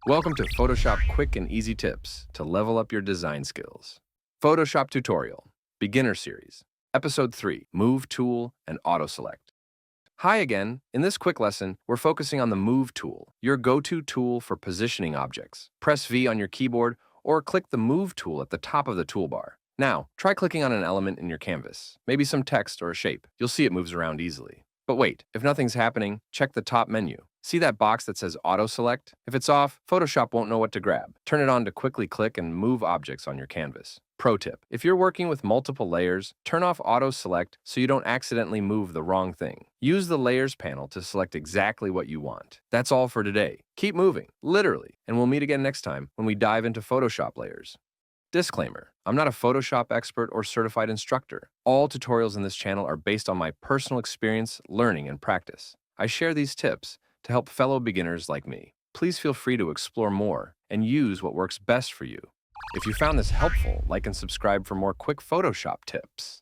Welcome to Photoshop Quick and Easy Tips to level up your design skills. Photoshop Tutorial, Beginner Series, Episode 3, Move Tool and Auto Select. Hi again. In this quick lesson, we're focusing on the Move tool, your go-to tool for positioning objects. Press V on your keyboard or click the Move tool at the top of the toolbar. Now, try clicking on an element in your canvas, maybe some text or a shape. You'll see it moves around easily. But wait, if nothing's happening, check the top menu. See that box that says Auto Select? If it's off, Photoshop won't know what to grab. Turn it on to quickly click and move objects on your canvas. Pro tip: if you're working with multiple layers, turn off Auto Select so you don't accidentally move the wrong thing. Use the Layers panel to select exactly what you want. That's all for today. Keep moving, literally, and we'll meet again next time when we dive into Photoshop layers. Disclaimer: I'm not a Photoshop expert or certified instructor. All tutorials in this channel are based on my personal experience, learning, and practice. I share these tips to help fellow beginners like me. Please feel free to explore more and use what works best for you. If you found this helpful, like and subscribe for more quick Photoshop tips.